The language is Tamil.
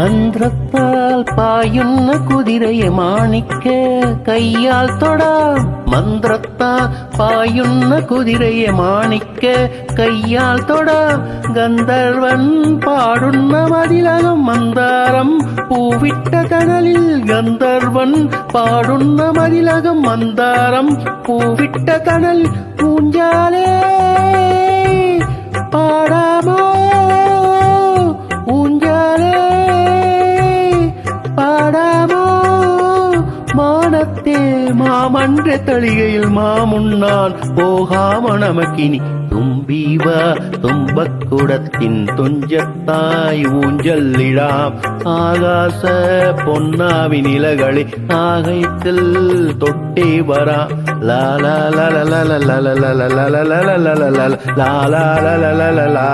மந்திரத்தால் பாயுன்ன குதிரையை மாணிக்க கையால் தொடா மந்திரத்தால் பாயுன்ன குதிரையை மாணிக்க கையால் தொடா கந்தர்வன் பாடுன்ன மதிலகம் மந்தாரம் பூவிட்ட கனலில் கந்தர்வன் பாடுன்ன மதிலகம் மந்தாரம் பூவிட்ட கனல் ஊஞ்சாலே பாடாமோ ஊஞ்சாலே பாடாமோ மானத்தே மாமன்ற தளிகையில் மாமுன்னான் போகாம நமக்கினி தும்பீவா தும்பக்குடத்தின் துஞ்சத்தாய் ஊஞ்சல்லிடாம் ஆகாச பொன்னாவின் இலகளை ஆகைத்தில் தொட்டே வரா லாலா லாலா லாலா லாலா லாலா லாலா லாலா லாலா லாலா லாலா